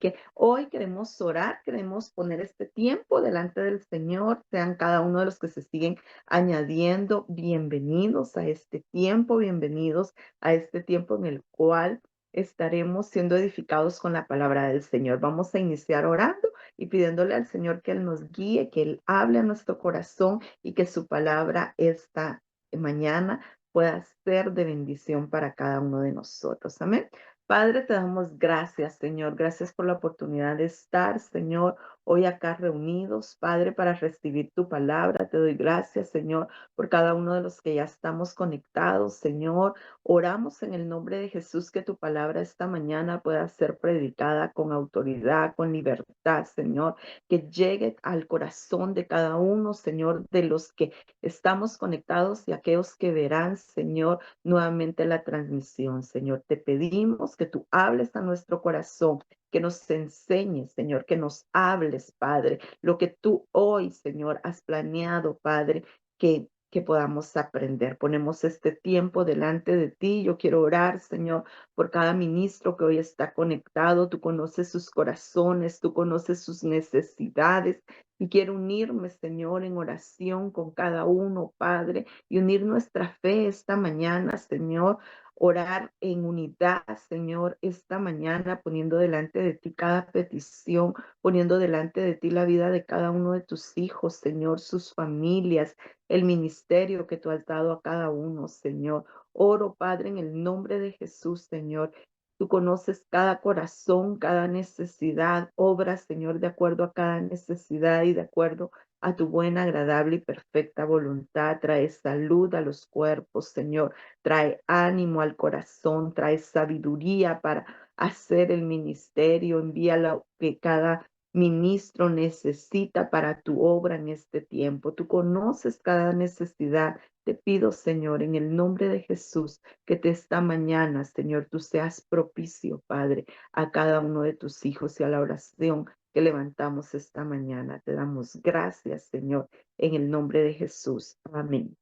que hoy queremos orar, queremos poner este tiempo delante del Señor. Sean cada uno de los que se siguen añadiendo, bienvenidos a este tiempo, bienvenidos a este tiempo en el cual estaremos siendo edificados con la palabra del Señor. Vamos a iniciar orando y pidiéndole al Señor que Él nos guíe, que Él hable a nuestro corazón y que su palabra esta mañana pueda ser de bendición para cada uno de nosotros. Amén. Padre, te damos gracias, Señor. Gracias por la oportunidad de estar, Señor, hoy acá reunidos, Padre, para recibir tu palabra. Te doy gracias, Señor, por cada uno de los que ya estamos conectados, Señor. Oramos en el nombre de Jesús que tu palabra esta mañana pueda ser predicada con autoridad, con libertad, Señor, que llegue al corazón de cada uno, Señor, de los que estamos conectados y aquellos que verán, Señor, nuevamente la transmisión, Señor. Te pedimos que tú hables a nuestro corazón, que nos enseñes, Señor, que nos hables, Padre, lo que tú hoy, Señor, has planeado, Padre, que podamos aprender. Ponemos este tiempo delante de ti. Yo quiero orar, Señor, por cada ministro que hoy está conectado. Tú conoces sus corazones, tú conoces sus necesidades. Y quiero unirme, Señor, en oración con cada uno, Padre, y unir nuestra fe esta mañana, Señor. Orar en unidad, Señor, esta mañana, poniendo delante de ti cada petición, poniendo delante de ti la vida de cada uno de tus hijos, Señor, sus familias, el ministerio que tú has dado a cada uno, Señor. Oro, Padre, en el nombre de Jesús, Señor. Tú conoces cada corazón, cada necesidad. Obra, Señor, de acuerdo a cada necesidad y de acuerdo a tu buena, agradable y perfecta voluntad. Trae salud a los cuerpos, Señor. Trae ánimo al corazón. Trae sabiduría para hacer el ministerio. Envía lo que cada ministro necesita para tu obra en este tiempo. Tú conoces cada necesidad. Te pido, Señor, en el nombre de Jesús, que te esta mañana, Señor, tú seas propicio, Padre, a cada uno de tus hijos y a la oración que levantamos esta mañana. Te damos gracias, Señor, en el nombre de Jesús. Amén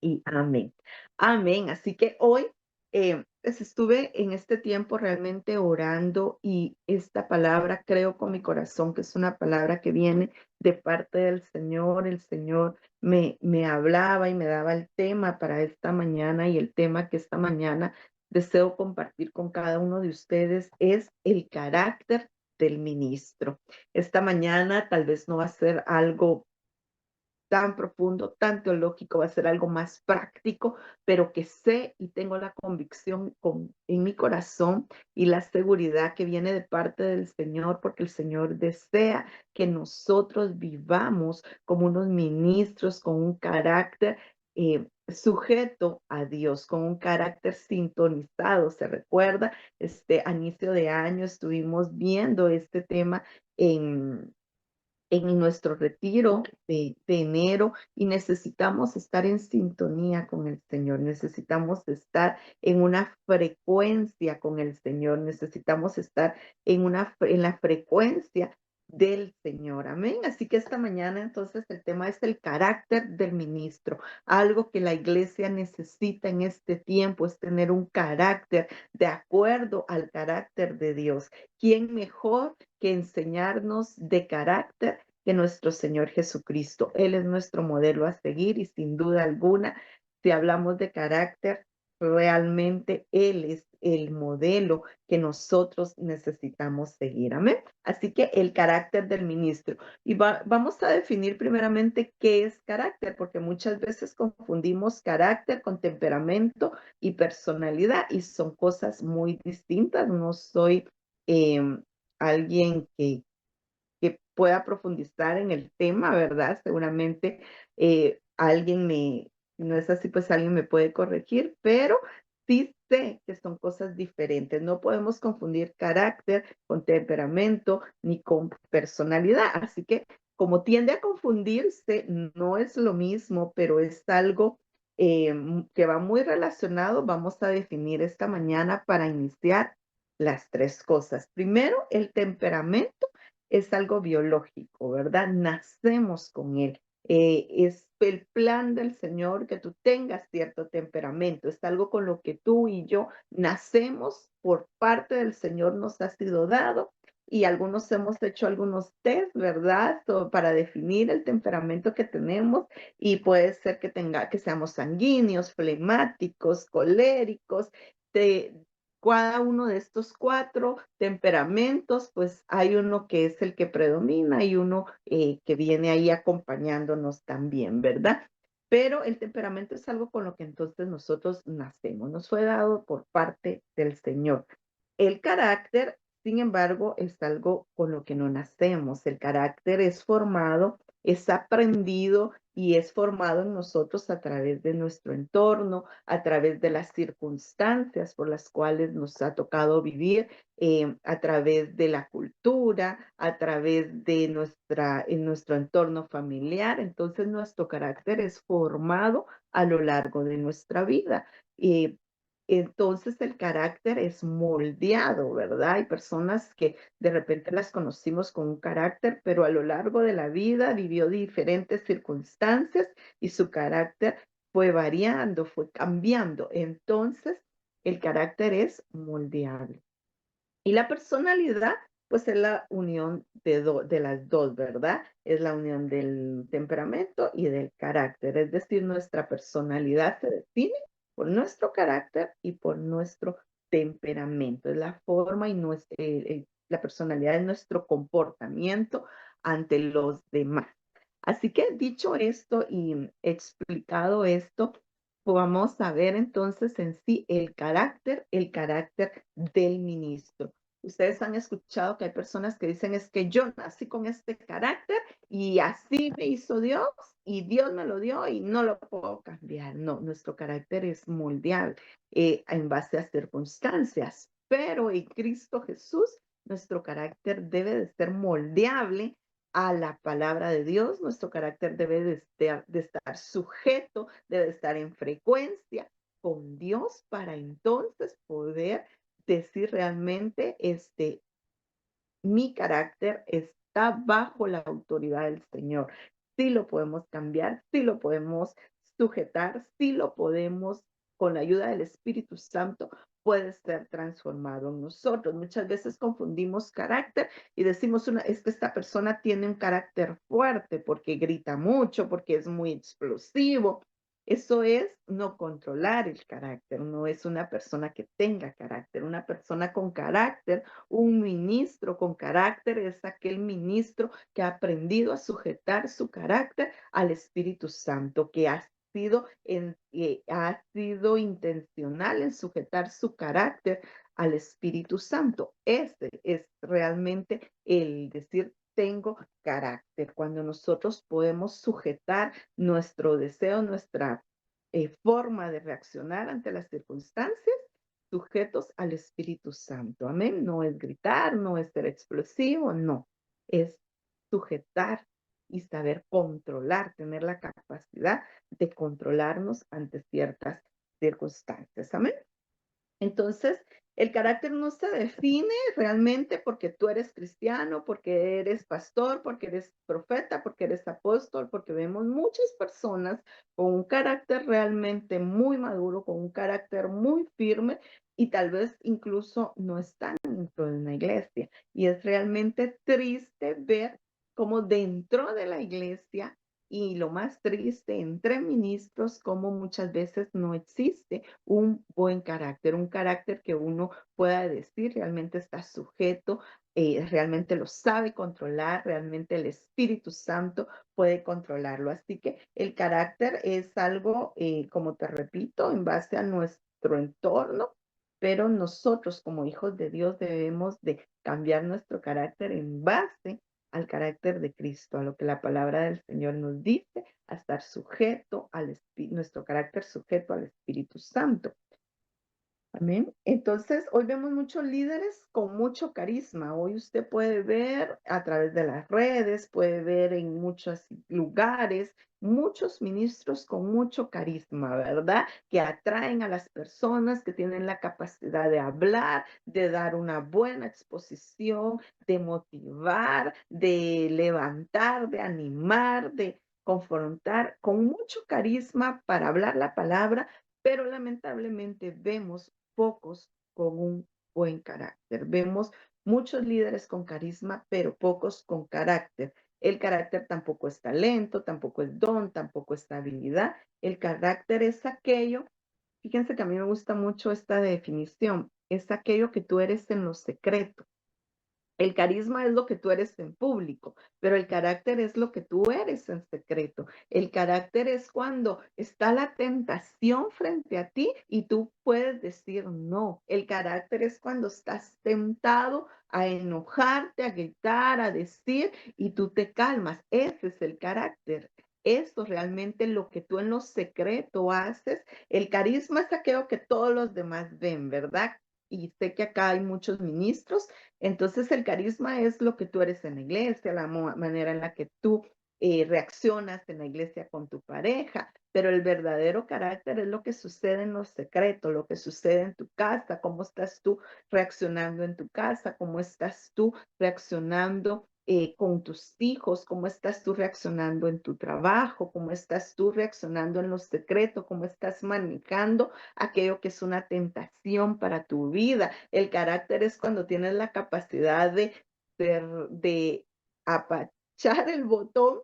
y amén. Amén. Así que hoy pues estuve en este tiempo realmente orando y esta palabra creo con mi corazón que es una palabra que viene de parte del Señor. El Señor me hablaba y me daba el tema para esta mañana y el tema que esta mañana deseo compartir con cada uno de ustedes es el carácter del ministro. Esta mañana tal vez no va a ser algo tan profundo, tan teológico, va a ser algo más práctico, pero que sé y tengo la convicción en mi corazón y la seguridad que viene de parte del Señor, porque el Señor desea que nosotros vivamos como unos ministros con un carácter sujeto a Dios, con un carácter sintonizado. Se recuerda, a inicio de año estuvimos viendo este tema en nuestro retiro de enero y necesitamos estar en sintonía con el Señor, necesitamos estar en una frecuencia con el Señor, necesitamos estar en la frecuencia del Señor. Amén. Así que esta mañana entonces el tema es el carácter del ministro. Algo que la iglesia necesita en este tiempo es tener un carácter de acuerdo al carácter de Dios. ¿Quién mejor que enseñarnos de carácter que nuestro Señor Jesucristo? Él es nuestro modelo a seguir y sin duda alguna, si hablamos de carácter, realmente Él es el modelo que nosotros necesitamos seguir. Amén. Así que el carácter del ministro. Y vamos a definir primeramente qué es carácter, porque muchas veces confundimos carácter con temperamento y personalidad y son cosas muy distintas. No soy alguien que pueda profundizar en el tema, ¿verdad? Seguramente alguien me, si no es así, pues alguien me puede corregir, pero sí sé que son cosas diferentes. No podemos confundir carácter con temperamento ni con personalidad. Así que como tiende a confundirse, no es lo mismo, pero es algo que va muy relacionado. Vamos a definir esta mañana para iniciar las tres cosas. Primero, el temperamento es algo biológico, ¿verdad? Nacemos con él. Es el plan del Señor que tú tengas cierto temperamento. Es algo con lo que tú y yo nacemos por parte del Señor, nos ha sido dado y algunos hemos hecho algunos test, ¿verdad? Para definir el temperamento que tenemos y puede ser que seamos sanguíneos, flemáticos, coléricos. De cada uno de estos 4 temperamentos, pues hay uno que es el que predomina y uno que viene ahí acompañándonos también, ¿verdad? Pero el temperamento es algo con lo que entonces nosotros nacemos, nos fue dado por parte del Señor. El carácter, sin embargo, es algo con lo que no nacemos. El carácter es formado, es aprendido y es formado en nosotros a través de nuestro entorno, a través de las circunstancias por las cuales nos ha tocado vivir, a través de la cultura, a través de en nuestro entorno familiar. Entonces, nuestro carácter es formado a lo largo de nuestra vida. Eh, entonces el carácter es moldeado, ¿verdad? Hay personas que de repente las conocimos con un carácter, pero a lo largo de la vida vivió diferentes circunstancias y su carácter fue variando, fue cambiando. Entonces, el carácter es moldeable. Y la personalidad, pues es la unión de las dos, ¿verdad? Es la unión del temperamento y del carácter. Es decir, nuestra personalidad se define por nuestro carácter y por nuestro temperamento. Es la forma y la personalidad es nuestro comportamiento ante los demás. Así que dicho esto y explicado esto, vamos a ver entonces en sí el carácter del ministro. Ustedes han escuchado que hay personas que dicen es que yo nací con este carácter y así me hizo Dios y Dios me lo dio y no lo puedo cambiar. No, nuestro carácter es moldeable en base a circunstancias, pero en Cristo Jesús nuestro carácter debe de ser moldeable a la palabra de Dios. Nuestro carácter debe de estar sujeto, debe de estar en frecuencia con Dios para entonces poder decir realmente, mi carácter está bajo la autoridad del Señor. Sí lo podemos cambiar, sí lo podemos sujetar, sí lo podemos, con la ayuda del Espíritu Santo, puede ser transformado en nosotros. Muchas veces confundimos carácter y decimos, es que esta persona tiene un carácter fuerte porque grita mucho, porque es muy explosivo. Eso es no controlar el carácter, no es una persona que tenga carácter. Una persona con carácter, un ministro con carácter es aquel ministro que ha aprendido a sujetar su carácter al Espíritu Santo, que ha sido intencional en sujetar su carácter al Espíritu Santo. Ese es realmente el decir tengo carácter, cuando nosotros podemos sujetar nuestro deseo, nuestra forma de reaccionar ante las circunstancias sujetos al Espíritu Santo. Amén. No es gritar, no es ser explosivo, no. Es sujetar y saber controlar, tener la capacidad de controlarnos ante ciertas circunstancias. Amén. Entonces, el carácter no se define realmente porque tú eres cristiano, porque eres pastor, porque eres profeta, porque eres apóstol, porque vemos muchas personas con un carácter realmente muy maduro, con un carácter muy firme y tal vez incluso no están dentro de una iglesia. Y es realmente triste ver cómo dentro de la iglesia y lo más triste entre ministros, como muchas veces no existe un buen carácter, un carácter que uno pueda decir realmente está sujeto, realmente lo sabe controlar, realmente el Espíritu Santo puede controlarlo. Así que el carácter es algo, como te repito, en base a nuestro entorno, pero nosotros como hijos de Dios debemos de cambiar nuestro carácter en base al carácter de Cristo, a lo que la palabra del Señor nos dice, a estar sujeto nuestro carácter sujeto al Espíritu Santo. Amén. Entonces, hoy vemos muchos líderes con mucho carisma. Hoy usted puede ver a través de las redes, puede ver en muchos lugares, muchos ministros con mucho carisma, ¿verdad? Que atraen a las personas, que tienen la capacidad de hablar, de dar una buena exposición, de motivar, de levantar, de animar, de confrontar, con mucho carisma para hablar la palabra, pero lamentablemente vemos pocos con un buen carácter. Vemos muchos líderes con carisma, pero pocos con carácter. El carácter tampoco es talento, tampoco es don, tampoco es habilidad. El carácter es aquello, fíjense que a mí me gusta mucho esta definición, es aquello que tú eres en lo secreto. El carisma es lo que tú eres en público, pero el carácter es lo que tú eres en secreto. El carácter es cuando está la tentación frente a ti y tú puedes decir no. El carácter es cuando estás tentado a enojarte, a gritar, a decir y tú te calmas. Ese es el carácter. Eso realmente lo que tú en lo secreto haces. El carisma es aquello que todos los demás ven, ¿verdad? Y sé que acá hay muchos ministros, entonces el carisma es lo que tú eres en la iglesia, la manera en la que tú reaccionas en la iglesia con tu pareja, pero el verdadero carácter es lo que sucede en lo secreto, lo que sucede en tu casa, cómo estás tú reaccionando en tu casa, cómo estás tú reaccionando con tus hijos, cómo estás tú reaccionando en tu trabajo, cómo estás tú reaccionando en lo secreto, cómo estás manejando aquello que es una tentación para tu vida. El carácter es cuando tienes la capacidad de apachar el botón,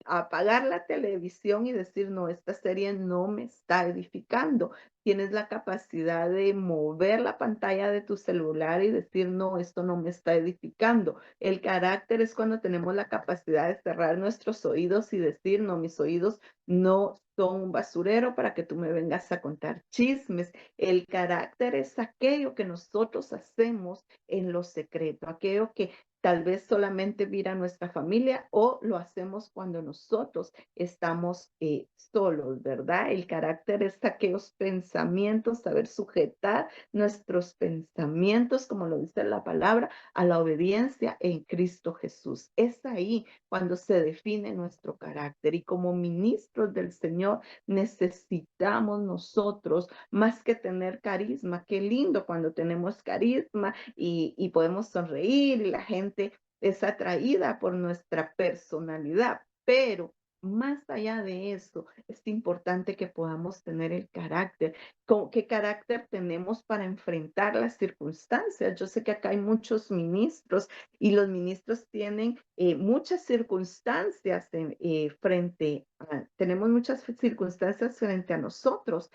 apagar la televisión y decir, no, esta serie no me está edificando. Tienes la capacidad de mover la pantalla de tu celular y decir, no, esto no me está edificando. El carácter es cuando tenemos la capacidad de cerrar nuestros oídos y decir, no, mis oídos no son un basurero para que tú me vengas a contar chismes. El carácter es aquello que nosotros hacemos en lo secreto, aquello que tal vez solamente mira nuestra familia o lo hacemos cuando nosotros estamos solos, ¿verdad? El carácter es aquellos pensamientos, saber sujetar nuestros pensamientos, como lo dice la palabra, a la obediencia en Cristo Jesús. Es ahí cuando se define nuestro carácter y como ministros del Señor necesitamos nosotros más que tener carisma. Qué lindo cuando tenemos carisma y podemos sonreír y la gente es atraída por nuestra personalidad, pero más allá de eso, es importante que podamos tener el carácter. ¿Qué carácter tenemos para enfrentar las circunstancias? Yo sé que acá hay muchos ministros y los ministros tienen muchas circunstancias tenemos muchas circunstancias frente a nosotros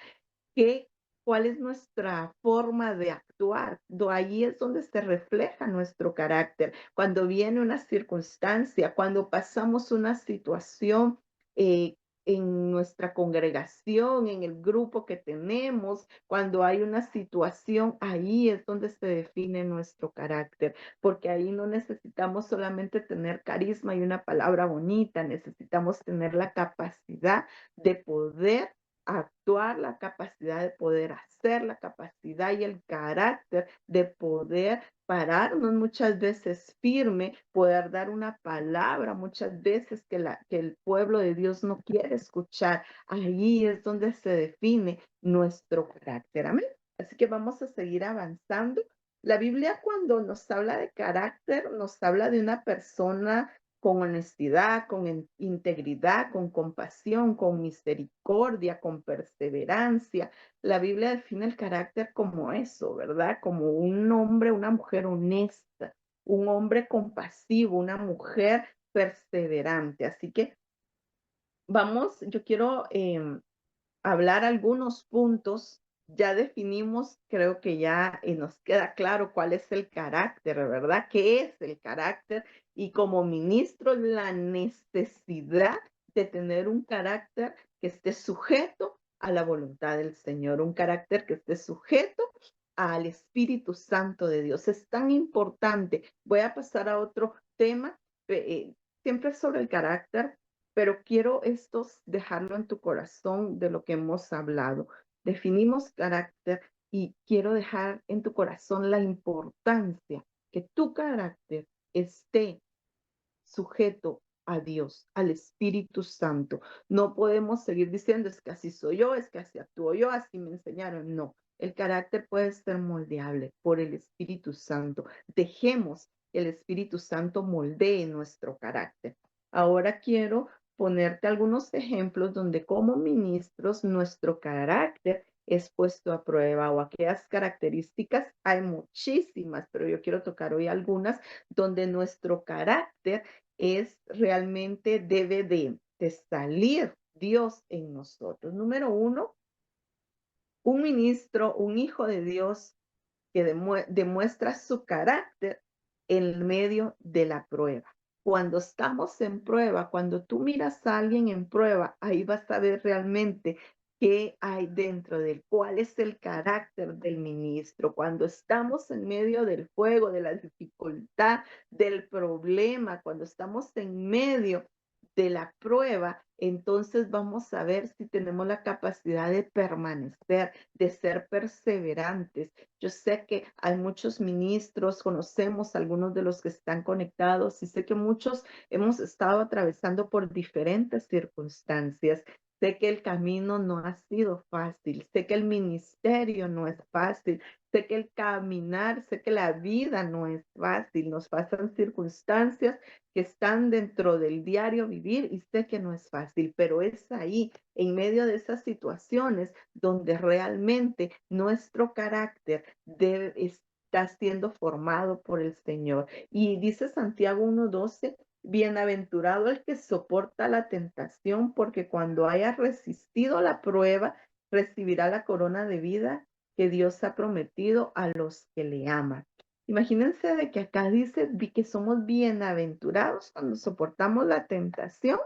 que cuál es nuestra forma de actuar. Ahí es donde se refleja nuestro carácter. Cuando viene una circunstancia, cuando pasamos una situación eh, en nuestra congregación, en el grupo que tenemos, cuando hay una situación, ahí es donde se define nuestro carácter, porque ahí no necesitamos solamente tener carisma y una palabra bonita, necesitamos tener la capacidad de poder actuar, la capacidad de poder hacer, la capacidad y el carácter de poder pararnos muchas veces firme, poder dar una palabra muchas veces que el pueblo de Dios no quiere escuchar. Ahí es donde se define nuestro carácter. Amén. Así que vamos a seguir avanzando. La Biblia cuando nos habla de carácter, nos habla de una persona con honestidad, con integridad, con compasión, con misericordia, con perseverancia. La Biblia define el carácter como eso, ¿verdad? Como un hombre, una mujer honesta, un hombre compasivo, una mujer perseverante. Así que vamos, yo quiero hablar algunos puntos. Ya definimos, creo que ya nos queda claro cuál es el carácter, ¿verdad? ¿Qué es el carácter? Y como ministro, la necesidad de tener un carácter que esté sujeto a la voluntad del Señor, un carácter que esté sujeto al Espíritu Santo de Dios. Es tan importante. Voy a pasar a otro tema, siempre sobre el carácter, pero quiero dejarlo en tu corazón de lo que hemos hablado. Definimos carácter y quiero dejar en tu corazón la importancia que tu carácter esté sujeto a Dios, al Espíritu Santo. No podemos seguir diciendo, es que así soy yo, es que así actúo yo, así me enseñaron. No, el carácter puede ser moldeable por el Espíritu Santo. Dejemos que el Espíritu Santo moldee nuestro carácter. Ahora quiero ponerte algunos ejemplos donde como ministros nuestro carácter es puesto a prueba o aquellas características, hay muchísimas, pero yo quiero tocar hoy algunas donde nuestro carácter es realmente debe de salir Dios en nosotros. Número uno, un ministro, un hijo de Dios que demuestra su carácter en medio de la prueba. Cuando estamos en prueba, cuando tú miras a alguien en prueba, ahí vas a ver realmente qué hay dentro de él, cuál es el carácter del ministro. Cuando estamos en medio del fuego, de la dificultad, del problema, cuando estamos en medio de la prueba, entonces vamos a ver si tenemos la capacidad de permanecer, de ser perseverantes. Yo sé que hay muchos ministros, conocemos algunos de los que están conectados y sé que muchos hemos estado atravesando por diferentes circunstancias. Sé que el camino no ha sido fácil, sé que el ministerio no es fácil, sé que el caminar, sé que la vida no es fácil, nos pasan circunstancias que están dentro del diario vivir y sé que no es fácil, pero es ahí, en medio de esas situaciones, donde realmente nuestro carácter está siendo formado por el Señor. Y dice Santiago 1:12, bienaventurado el que soporta la tentación, porque cuando haya resistido la prueba, recibirá la corona de vida que Dios ha prometido a los que le aman. Imagínense de que acá dice que somos bienaventurados cuando soportamos la tentación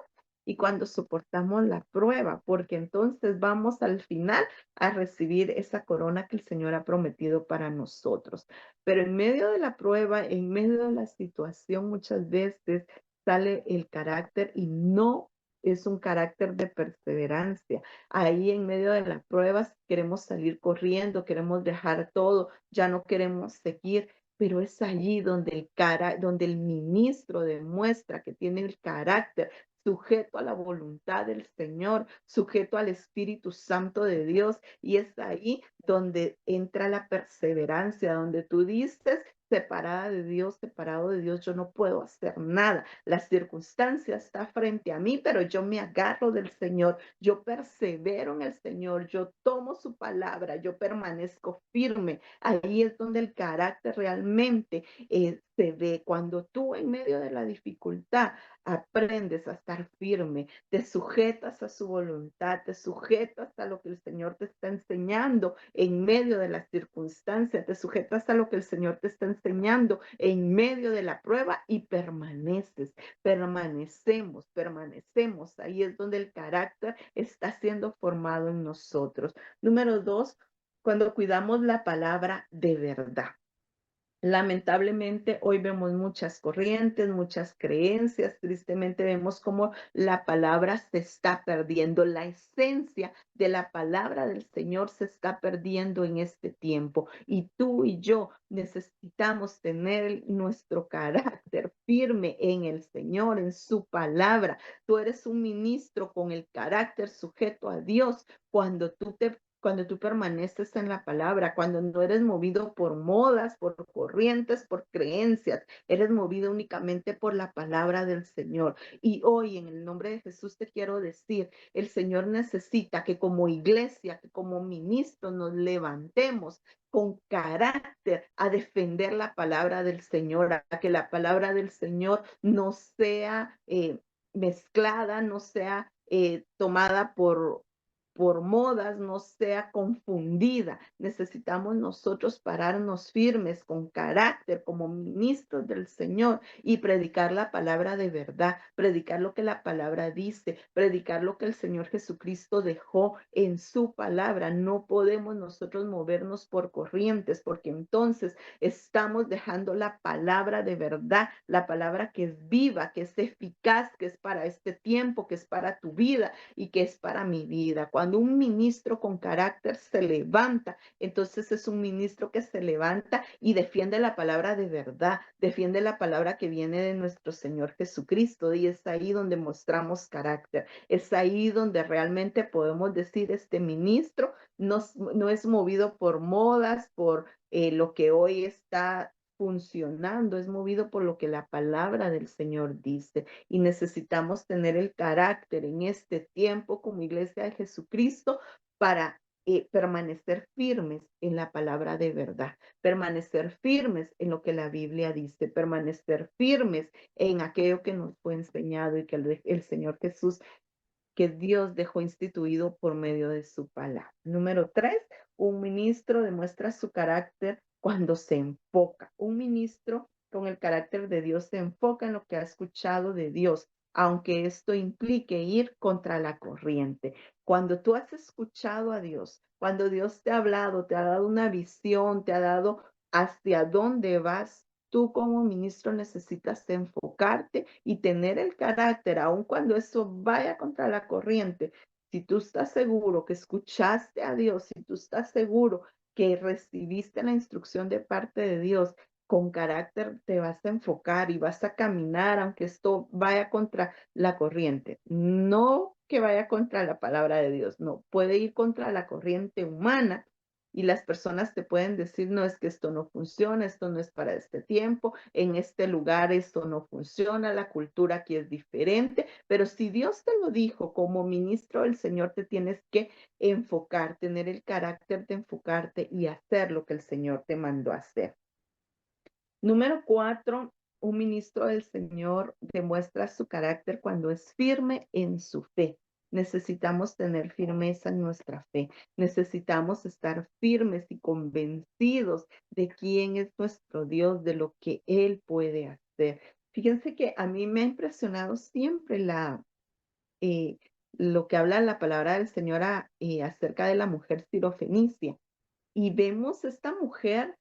y cuando soportamos la prueba, porque entonces vamos al final a recibir esa corona que el Señor ha prometido para nosotros. Pero en medio de la prueba, en medio de la situación, muchas veces sale el carácter y no es un carácter de perseverancia. Ahí en medio de las pruebas queremos salir corriendo, queremos dejar todo, ya no queremos seguir, pero es allí donde donde el ministro demuestra que tiene el carácter sujeto a la voluntad del Señor, sujeto al Espíritu Santo de Dios. Y es ahí donde entra la perseverancia, donde tú dices, separada de Dios, separado de Dios, yo no puedo hacer nada. La circunstancia está frente a mí, pero yo me agarro del Señor, yo persevero en el Señor, yo tomo su palabra, yo permanezco firme. Ahí es donde el carácter realmente se ve. Cuando tú en medio de la dificultad aprendes a estar firme, te sujetas a su voluntad, te sujetas a lo que el Señor te está enseñando en medio de la circunstancia, te sujetas a lo que el Señor te está enseñando en medio de la prueba y permaneces, permanecemos. Ahí es donde el carácter está siendo formado en nosotros. Número dos, cuando cuidamos la palabra de verdad. Lamentablemente, hoy vemos muchas corrientes, muchas creencias. Tristemente vemos cómo la palabra se está perdiendo. La esencia de la palabra del Señor se está perdiendo en este tiempo. Y tú y yo necesitamos tener nuestro carácter firme en el Señor, en su palabra. Tú eres un ministro con el carácter sujeto a Dios cuando tú permaneces en la palabra, cuando no eres movido por modas, por corrientes, por creencias, eres movido únicamente por la palabra del Señor. Y hoy, en el nombre de Jesús, te quiero decir, el Señor necesita que como iglesia, que como ministros nos levantemos con carácter a defender la palabra del Señor, a que la palabra del Señor no sea mezclada, no sea tomada por modas, no sea confundida. Necesitamos nosotros pararnos firmes con carácter como ministros del Señor y predicar la palabra de verdad, predicar lo que la palabra dice, predicar lo que el Señor Jesucristo dejó en su palabra. No podemos nosotros movernos por corrientes porque entonces estamos dejando la palabra de verdad, la palabra que es viva, que es eficaz, que es para este tiempo, que es para tu vida y que es para mi vida. Cuando un ministro con carácter se levanta, entonces es un ministro que se levanta y defiende la palabra de verdad, defiende la palabra que viene de nuestro Señor Jesucristo y es ahí donde mostramos carácter, es ahí donde realmente podemos decir este ministro no es movido por modas, por lo que hoy está funcionando, es movido por lo que la palabra del Señor dice y necesitamos tener el carácter en este tiempo como iglesia de Jesucristo para permanecer firmes en la palabra de verdad, permanecer firmes en lo que la Biblia dice, permanecer firmes en aquello que nos fue enseñado y que el Señor Jesús, que Dios dejó instituido por medio de su palabra. Número 3, un ministro demuestra su carácter cuando se enfoca. Un ministro con el carácter de Dios se enfoca en lo que ha escuchado de Dios, aunque esto implique ir contra la corriente. Cuando tú has escuchado a Dios, cuando Dios te ha hablado, te ha dado una visión, te ha dado hacia dónde vas, tú como ministro necesitas enfocarte y tener el carácter, aun cuando eso vaya contra la corriente. Si tú estás seguro que escuchaste a Dios, si tú estás seguro que recibiste la instrucción de parte de Dios, con carácter te vas a enfocar y vas a caminar, aunque esto vaya contra la corriente. No que vaya contra la palabra de Dios, no, puede ir contra la corriente humana, y las personas te pueden decir, no, es que esto no funciona, esto no es para este tiempo, en este lugar esto no funciona, la cultura aquí es diferente, pero si Dios te lo dijo como ministro del Señor, te tienes que enfocar, tener el carácter de enfocarte y hacer lo que el Señor te mandó a hacer. Número 4, un ministro del Señor demuestra su carácter cuando es firme en su fe. Necesitamos tener firmeza en nuestra fe. Necesitamos estar firmes y convencidos de quién es nuestro Dios, de lo que Él puede hacer. Fíjense que a mí me ha impresionado siempre eh, lo que habla la palabra del Señor acerca de la mujer sirofenicia. Y vemos esta mujer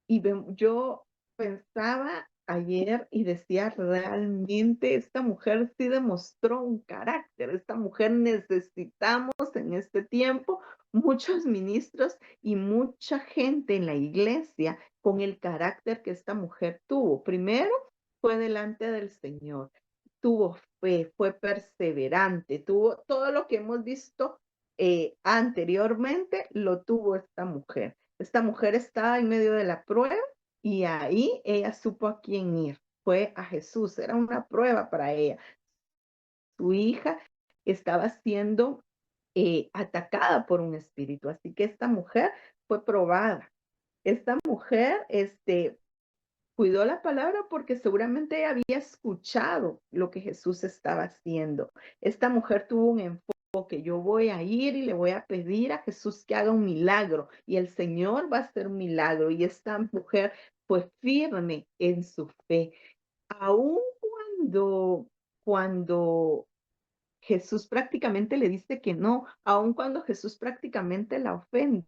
yo pensaba ayer y decía, realmente esta mujer sí demostró un carácter, esta mujer necesitamos en este tiempo muchos ministros y mucha gente en la iglesia con el carácter que esta mujer tuvo. Primero, fue delante del Señor, tuvo fe, fue perseverante, tuvo todo lo que hemos visto anteriormente, lo tuvo esta mujer. Esta mujer estaba en medio de la prueba y ahí ella supo a quién ir. Fue a Jesús, era una prueba para ella. Su hija estaba siendo atacada por un espíritu, así que esta mujer fue probada. Esta mujer, cuidó la palabra porque seguramente ella había escuchado lo que Jesús estaba haciendo. Esta mujer tuvo un enfoque, yo voy a ir y le voy a pedir a Jesús que haga un milagro y el Señor va a hacer un milagro. Y esta mujer fue firme en su fe, aun cuando Jesús prácticamente le dice que no, aun cuando Jesús prácticamente la ofende.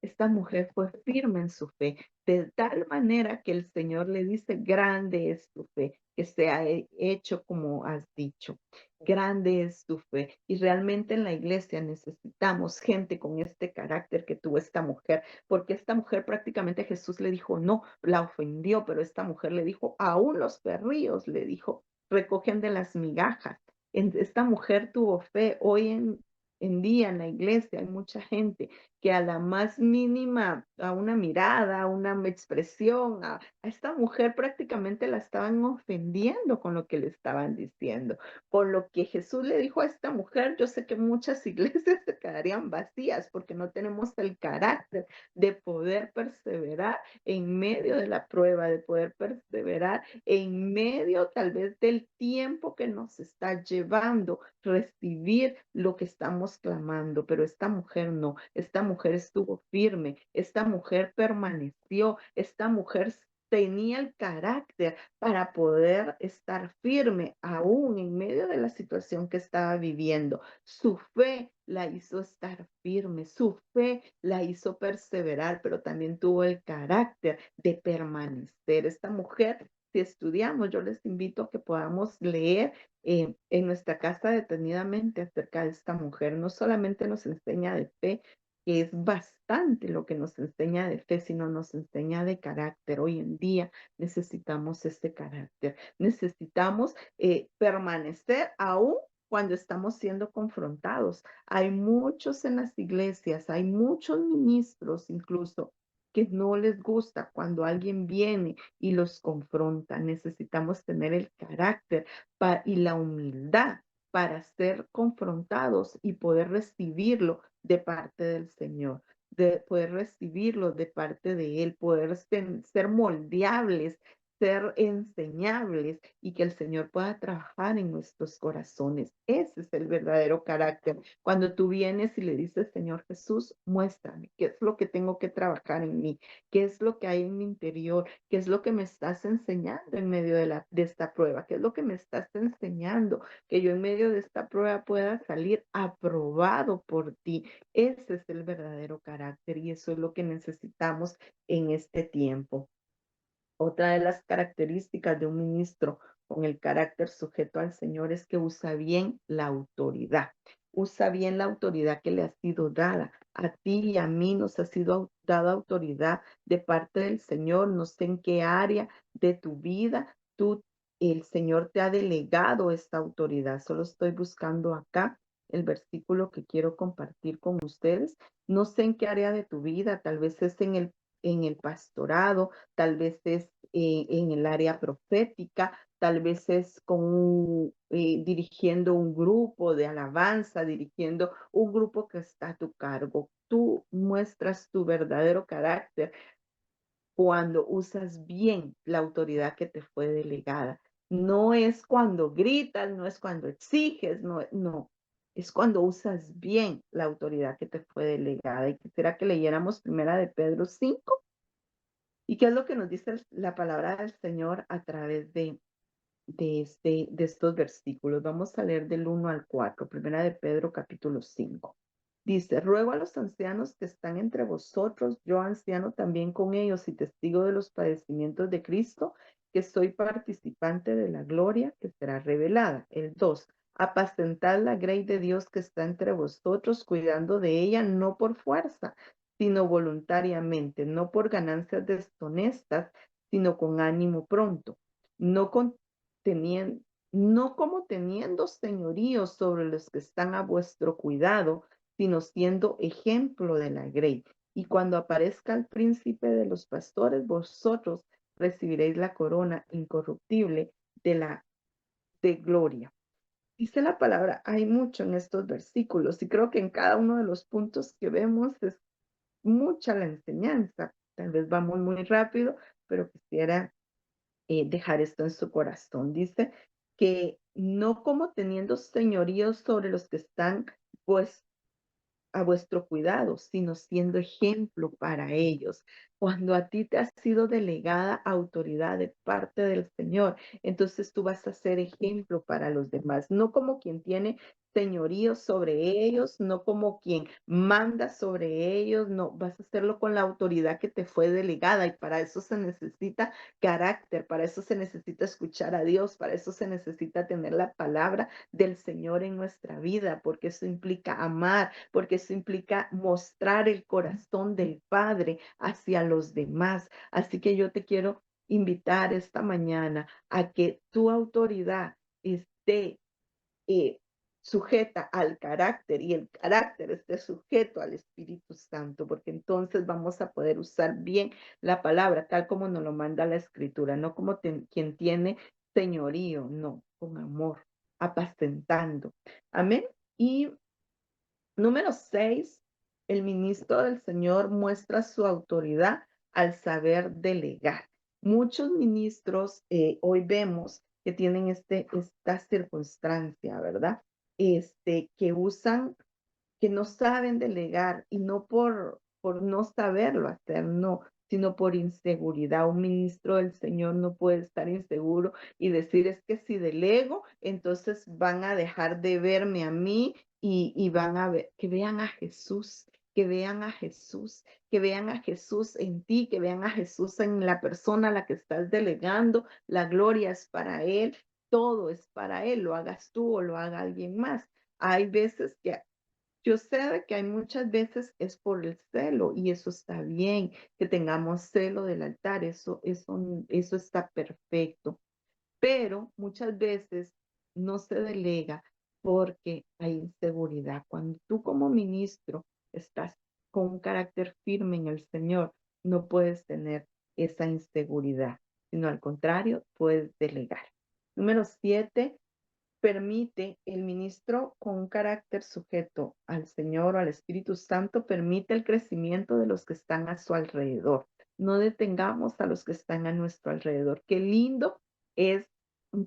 Esta mujer fue firme en su fe, de tal manera que el Señor le dice, grande es tu fe, que sea hecho como has dicho. Grande es tu fe. Y realmente en la iglesia necesitamos gente con este carácter que tuvo esta mujer, porque esta mujer prácticamente Jesús le dijo, no, la ofendió, pero esta mujer le dijo, aún los perrillos, le dijo, recogen de las migajas. Esta mujer tuvo fe. Hoy en día en la iglesia hay mucha gente que a la más mínima, a una mirada, a una expresión, a esta mujer prácticamente la estaban ofendiendo con lo que le estaban diciendo. Con lo que Jesús le dijo a esta mujer, yo sé que muchas iglesias se quedarían vacías porque no tenemos el carácter de poder perseverar en medio de la prueba, de poder perseverar en medio tal vez del tiempo que nos está llevando recibir lo que estamos clamando, pero esta mujer no, esta mujer estuvo firme, esta mujer permaneció, esta mujer tenía el carácter para poder estar firme aún en medio de la situación que estaba viviendo. Su fe la hizo estar firme, su fe la hizo perseverar, pero también tuvo el carácter de permanecer. Esta mujer, si estudiamos, yo les invito a que podamos leer en nuestra casa detenidamente acerca de esta mujer. No solamente nos enseña de fe, que es bastante lo que nos enseña de fe, sino nos enseña de carácter. Hoy en día necesitamos este carácter. Necesitamos permanecer aún cuando estamos siendo confrontados. Hay muchos en las iglesias, hay muchos ministros incluso que no les gusta cuando alguien viene y los confronta. Necesitamos tener el carácter y la humildad para ser confrontados y poder recibirlo de parte del Señor, de poder recibirlo de parte de Él, poder ser moldeables, ser enseñables y que el Señor pueda trabajar en nuestros corazones. Ese es el verdadero carácter. Cuando tú vienes y le dices, Señor Jesús, muéstrame qué es lo que tengo que trabajar en mí, qué es lo que hay en mi interior, qué es lo que me estás enseñando en medio de esta prueba, qué es lo que me estás enseñando, que yo en medio de esta prueba pueda salir aprobado por ti. Ese es el verdadero carácter y eso es lo que necesitamos en este tiempo. Otra de las características de un ministro con el carácter sujeto al Señor es que usa bien la autoridad. Usa bien la autoridad que le ha sido dada. A ti y a mí nos ha sido dada autoridad de parte del Señor. No sé en qué área de tu vida el Señor te ha delegado esta autoridad. Solo estoy buscando acá el versículo que quiero compartir con ustedes. No sé en qué área de tu vida, tal vez es en el pastorado, tal vez es en el área profética, tal vez es dirigiendo un grupo de alabanza, dirigiendo un grupo que está a tu cargo. Tú muestras tu verdadero carácter cuando usas bien la autoridad que te fue delegada. No es cuando gritas, no es cuando exiges, no, no. Es cuando usas bien la autoridad que te fue delegada. Y quisiera que leyéramos primera de Pedro 5. ¿Y qué es lo que nos dice la palabra del Señor a través de estos versículos? Vamos a leer del 1 al 4, primera de Pedro capítulo 5. Dice, ruego a los ancianos que están entre vosotros, yo anciano también con ellos y testigo de los padecimientos de Cristo, que soy participante de la gloria que será revelada. El 2, apacentad la grey de Dios que está entre vosotros, cuidando de ella, no por fuerza, sino voluntariamente, no por ganancias deshonestas, sino con ánimo pronto, no teniendo, no como teniendo señorío sobre los que están a vuestro cuidado, sino siendo ejemplo de la grey. Y cuando aparezca el príncipe de los pastores, vosotros recibiréis la corona incorruptible de gloria. Dice la palabra, hay mucho en estos versículos y creo que en cada uno de los puntos que vemos es mucha la enseñanza. Tal vez vamos muy rápido, pero quisiera dejar esto en su corazón. Dice que no como teniendo señorío sobre los que están, pues a vuestro cuidado, sino siendo ejemplo para ellos. Cuando a ti te ha sido delegada autoridad de parte del Señor, entonces tú vas a ser ejemplo para los demás, no como quien tiene señorío sobre ellos, no como quien manda sobre ellos, no, vas a hacerlo con la autoridad que te fue delegada y para eso se necesita carácter, para eso se necesita escuchar a Dios, para eso se necesita tener la palabra del Señor en nuestra vida, porque eso implica amar, porque eso implica mostrar el corazón del Padre hacia los demás. Así que yo te quiero invitar esta mañana a que tu autoridad esté eh, sujeta al carácter y el carácter esté sujeto al Espíritu Santo, porque entonces vamos a poder usar bien la palabra tal como nos lo manda la Escritura, no como quien tiene señorío, no, con amor, apacentando. Amén. Y número 6, el ministro del Señor muestra su autoridad al saber delegar. Muchos ministros hoy vemos que tienen esta circunstancia, ¿verdad? Que usan, que no saben delegar y no por no saberlo hacer, no, sino por inseguridad. Un ministro del Señor no puede estar inseguro y decir es que si delego, entonces van a dejar de verme a mí y van a ver, que vean a Jesús, que vean a Jesús, que vean a Jesús en ti, que vean a Jesús en la persona a la que estás delegando. La gloria es para Él, todo es para Él, lo hagas tú o lo haga alguien más. Hay veces que yo sé de que hay muchas veces es por el celo y eso está bien, que tengamos celo del altar, eso está perfecto, pero muchas veces no se delega porque hay inseguridad. Cuando tú como ministro estás con un carácter firme en el Señor, no puedes tener esa inseguridad, sino al contrario, puedes delegar. Número 7, permite el ministro con un carácter sujeto al Señor o al Espíritu Santo, permite el crecimiento de los que están a su alrededor. No detengamos a los que están a nuestro alrededor. Qué lindo es,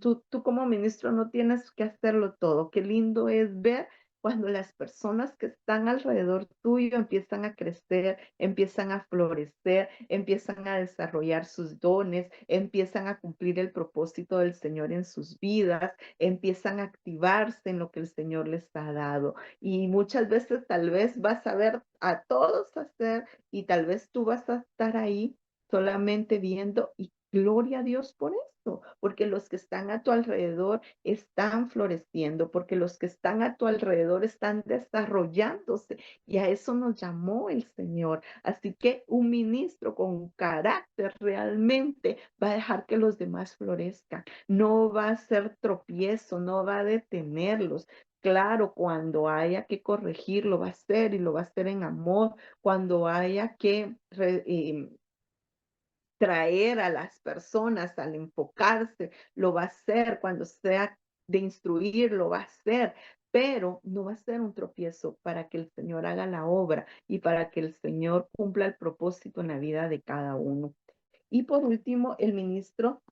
tú como ministro no tienes que hacerlo todo. Qué lindo es ver cuando las personas que están alrededor tuyo empiezan a crecer, empiezan a florecer, empiezan a desarrollar sus dones, empiezan a cumplir el propósito del Señor en sus vidas, empiezan a activarse en lo que el Señor les ha dado. Y muchas veces tal vez vas a ver a todos hacer y tal vez tú vas a estar ahí solamente viendo y gloria a Dios por esto, porque los que están a tu alrededor están floreciendo, porque los que están a tu alrededor están desarrollándose y a eso nos llamó el Señor. Así que un ministro con carácter realmente va a dejar que los demás florezcan, no va a ser tropiezo, no va a detenerlos. Claro, cuando haya que corregir, lo va a hacer y lo va a hacer en amor. Cuando haya que traer a las personas al enfocarse, lo va a hacer. Cuando sea de instruir, lo va a hacer. Pero no va a ser un tropiezo para que el Señor haga la obra y para que el Señor cumpla el propósito en la vida de cada uno. Y por último, el ministro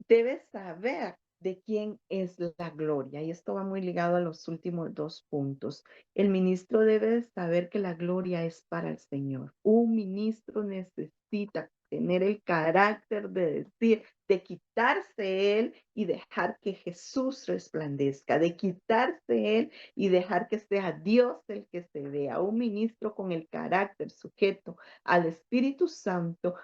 debe saber de quién es la gloria. Y esto va muy ligado a los últimos dos puntos. El ministro debe saber que la gloria es para el Señor. Un ministro necesita tener el carácter de decir, de quitarse él y dejar que Jesús resplandezca, de quitarse él y dejar que sea Dios el que se vea. Un ministro con el carácter sujeto al Espíritu Santo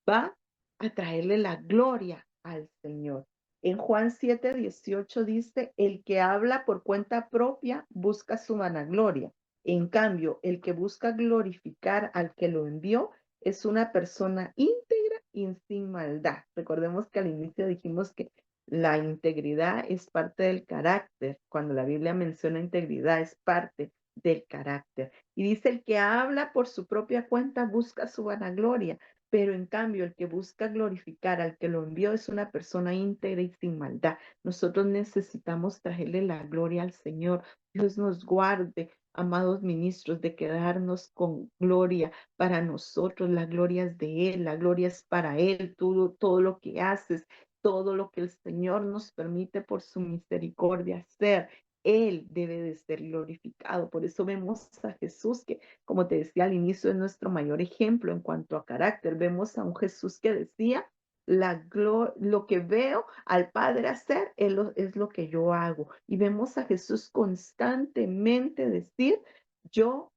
va a traerle la gloria al Señor. En Juan 7:18 dice, el que habla por cuenta propia busca su vanagloria. En cambio, el que busca glorificar al que lo envió es una persona íntegra y sin maldad. Recordemos que al inicio dijimos que la integridad es parte del carácter. Cuando la Biblia menciona integridad es parte del carácter. Y dice, el que habla por su propia cuenta busca su vanagloria, pero en cambio el que busca glorificar al que lo envió es una persona íntegra y sin maldad. Nosotros necesitamos traerle la gloria al Señor. Dios nos guarde, amados ministros, de quedarnos con gloria para nosotros. La gloria es de Él, la gloria es para Él. Todo lo que haces, todo lo que el Señor nos permite por su misericordia hacer. Él debe de ser glorificado. Por eso vemos a Jesús que, como te decía al inicio, es nuestro mayor ejemplo en cuanto a carácter. Vemos a un Jesús que decía, lo que veo al Padre hacer es lo que yo hago. Y vemos a Jesús constantemente decir, yo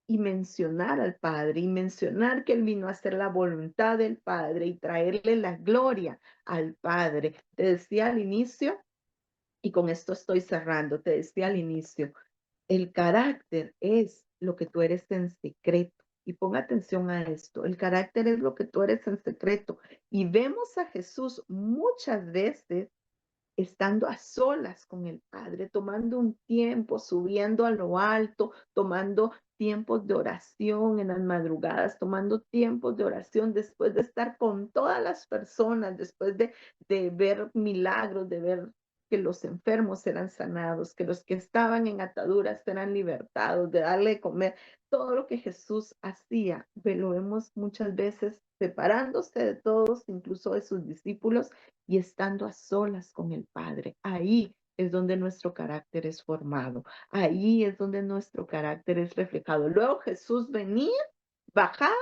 y mencionar al Padre y mencionar que Él vino a hacer la voluntad del Padre y traerle la gloria al Padre. Te decía al inicio, y con esto estoy cerrando, te decía al inicio, el carácter es lo que tú eres en secreto. Y ponga atención a esto. El carácter es lo que tú eres en secreto. Y vemos a Jesús muchas veces estando a solas con el Padre, tomando un tiempo, subiendo a lo alto, tomando tiempos de oración en las madrugadas, tomando tiempos de oración después de estar con todas las personas, después de ver milagros, de ver que los enfermos eran sanados, que los que estaban en ataduras eran libertados, de darle de comer. Todo lo que Jesús hacía, lo vemos muchas veces separándose de todos, incluso de sus discípulos, y estando a solas con el Padre. Ahí es donde nuestro carácter es formado. Ahí es donde nuestro carácter es reflejado. Luego Jesús venía, bajaba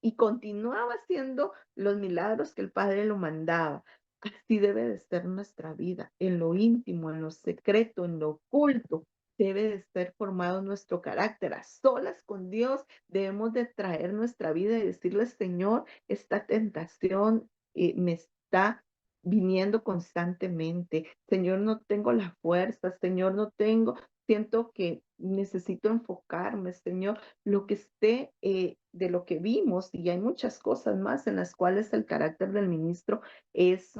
y continuaba haciendo los milagros que el Padre lo mandaba. Así debe de ser nuestra vida, en lo íntimo, en lo secreto, en lo oculto. Debe de ser formado nuestro carácter. A solas con Dios debemos de traer nuestra vida y decirle, Señor, esta tentación me está viniendo constantemente. Señor, no tengo la fuerza, Señor, no tengo, siento que necesito enfocarme, Señor, lo que esté de lo que vimos, y hay muchas cosas más en las cuales el carácter del ministro es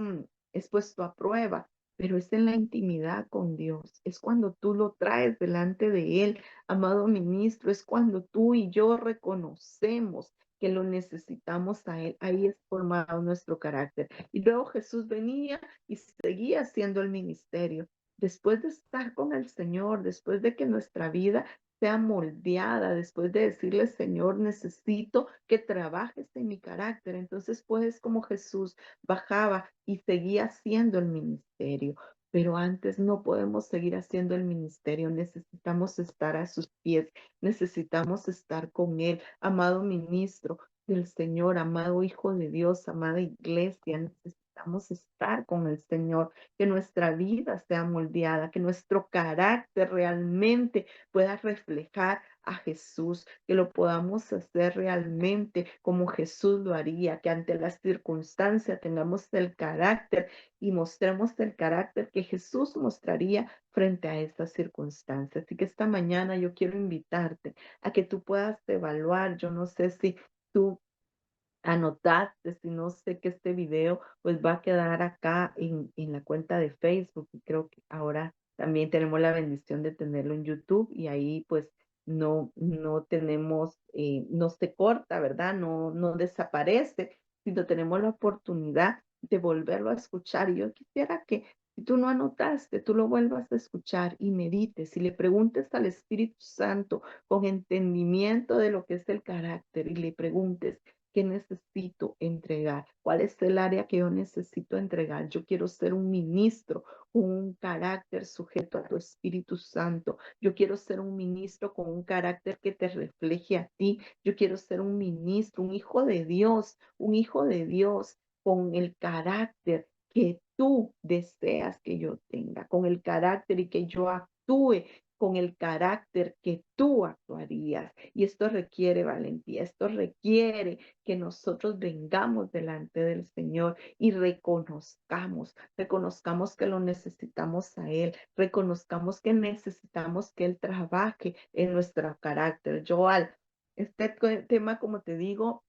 puesto a prueba, pero es en la intimidad con Dios, es cuando tú lo traes delante de Él, amado ministro, es cuando tú y yo reconocemos que lo necesitamos a Él, ahí es formado nuestro carácter. Y luego Jesús venía y seguía haciendo el ministerio. después de estar con el Señor, después de que nuestra vida sea moldeada, después de decirle, Señor, necesito que trabajes en mi carácter. Entonces, pues, como Jesús bajaba y seguía haciendo el ministerio. Pero antes no podemos seguir haciendo el ministerio, necesitamos estar a sus pies, necesitamos estar con Él, amado ministro del Señor, amado Hijo de Dios, amada iglesia, necesitamos estar con el Señor, que nuestra vida sea moldeada, que nuestro carácter realmente pueda reflejar a Jesús, que lo podamos hacer realmente como Jesús lo haría, que ante las circunstancias tengamos el carácter y mostremos el carácter que Jesús mostraría frente a estas circunstancias. Así que esta mañana yo quiero invitarte a que tú puedas evaluar, yo no sé si tú anotaste, si no sé que este video pues va a quedar acá en la cuenta de Facebook y creo que ahora también tenemos la bendición de tenerlo en YouTube y ahí pues no tenemos, no se corta, ¿verdad? No desaparece, sino tenemos la oportunidad de volverlo a escuchar. Y yo quisiera que si tú no anotaste, tú lo vuelvas a escuchar y medites y le preguntes al Espíritu Santo con entendimiento de lo que es el carácter y le preguntes, ¿qué necesito entregar? ¿Cuál es el área que yo necesito entregar? Yo quiero ser un ministro con un carácter sujeto a tu Espíritu Santo. Yo quiero ser un ministro con un carácter que te refleje a ti. Yo quiero ser un ministro, un hijo de Dios con el carácter que tú deseas que yo tenga, con el carácter y que yo actúe con el carácter que tú actuarías. Y esto requiere valentía, esto requiere que nosotros vengamos delante del Señor y reconozcamos que lo necesitamos a Él, reconozcamos que necesitamos que Él trabaje en nuestro carácter. Joal, este tema, como te digo,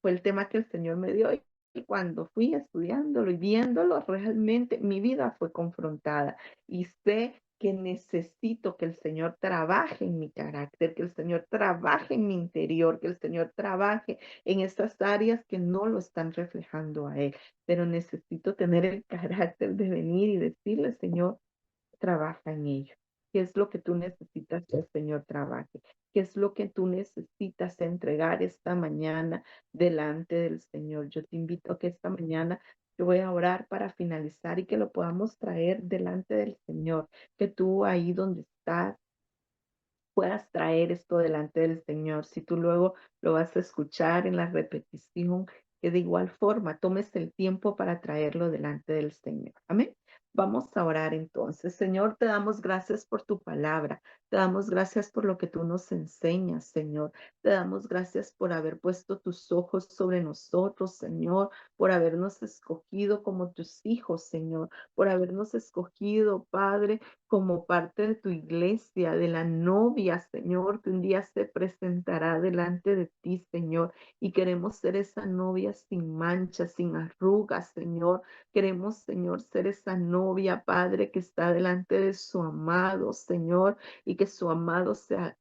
fue el tema que el Señor me dio y cuando fui estudiándolo y viéndolo, realmente mi vida fue confrontada y sé que necesito que el Señor trabaje en mi carácter, que el Señor trabaje en mi interior, que el Señor trabaje en estas áreas que no lo están reflejando a Él. Pero necesito tener el carácter de venir y decirle, Señor, trabaja en ello. ¿Qué es lo que tú necesitas que el Señor trabaje? ¿Qué es lo que tú necesitas entregar esta mañana delante del Señor? Yo te invito a que esta mañana yo voy a orar para finalizar y que lo podamos traer delante del Señor, que tú ahí donde estás puedas traer esto delante del Señor. Si tú luego lo vas a escuchar en la repetición, que de igual forma tomes el tiempo para traerlo delante del Señor. Amén. Vamos a orar entonces. Señor, te damos gracias por tu palabra. Te damos gracias por lo que tú nos enseñas, Señor. Te damos gracias por haber puesto tus ojos sobre nosotros, Señor, por habernos escogido como tus hijos, Señor, por habernos escogido, Padre, como parte de tu iglesia, de la novia, Señor, que un día se presentará delante de ti, Señor. Y queremos ser esa novia sin mancha, sin arrugas, Señor. Queremos, Señor, ser esa novia, Padre, que está delante de su amado, Señor, y que su amado se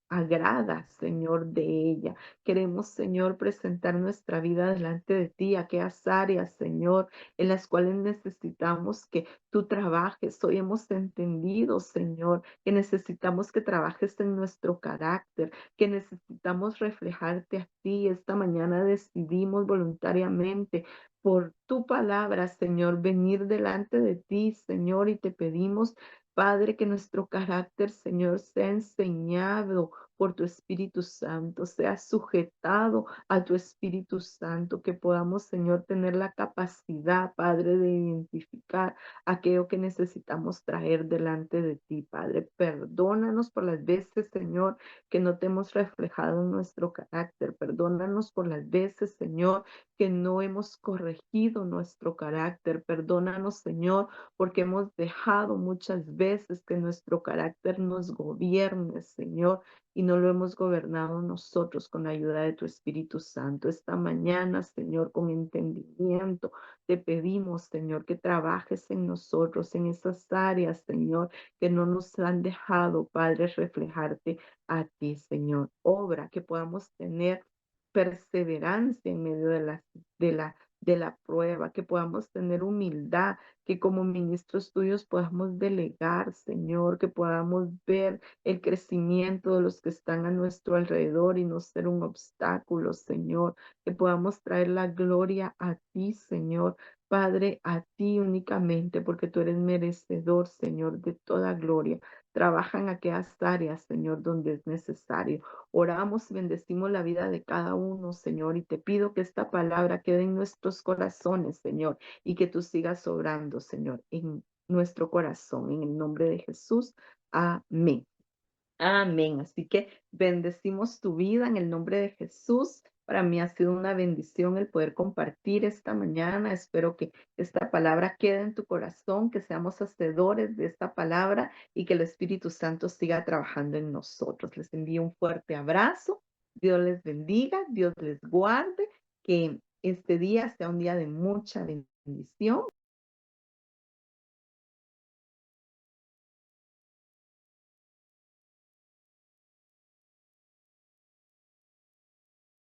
agrada, Señor, de ella. Queremos, Señor, presentar nuestra vida delante de ti, aquellas áreas, Señor, en las cuales necesitamos que tú trabajes. Hoy hemos entendido, Señor, que necesitamos que trabajes en nuestro carácter, que necesitamos reflejarte a ti. Esta mañana decidimos voluntariamente por tu palabra, Señor, venir delante de ti, Señor, y te pedimos, Padre, que nuestro carácter, Señor, sea enseñado por tu Espíritu Santo, sea sujetado a tu Espíritu Santo, que podamos, Señor, tener la capacidad, Padre, de identificar aquello que necesitamos traer delante de ti, Padre. Perdónanos por las veces, Señor, que no te hemos reflejado en nuestro carácter. Perdónanos por las veces, Señor, que no hemos corregido nuestro carácter. Perdónanos, Señor, porque hemos dejado muchas veces que nuestro carácter nos gobierne, Señor, y no lo hemos gobernado nosotros con la ayuda de tu Espíritu Santo. Esta mañana, Señor, con entendimiento, te pedimos, Señor, que trabajes en nosotros, en esas áreas, Señor, que no nos han dejado, Padre, reflejarte a ti, Señor. Obra que podamos tener perseverancia en medio de de la prueba, que podamos tener humildad, que como ministros tuyos podamos delegar, Señor, que podamos ver el crecimiento de los que están a nuestro alrededor y no ser un obstáculo, Señor, que podamos traer la gloria a ti, Señor. Padre, a ti únicamente, porque tú eres merecedor, Señor, de toda gloria. Trabaja en aquellas áreas, Señor, donde es necesario. Oramos y bendecimos la vida de cada uno, Señor, y te pido que esta palabra quede en nuestros corazones, Señor, y que tú sigas obrando, Señor, en nuestro corazón, en el nombre de Jesús. Amén. Amén. Así que bendecimos tu vida en el nombre de Jesús. Para mí ha sido una bendición el poder compartir esta mañana. Espero que esta palabra quede en tu corazón, que seamos hacedores de esta palabra y que el Espíritu Santo siga trabajando en nosotros. Les envío un fuerte abrazo. Dios les bendiga, Dios les guarde, que este día sea un día de mucha bendición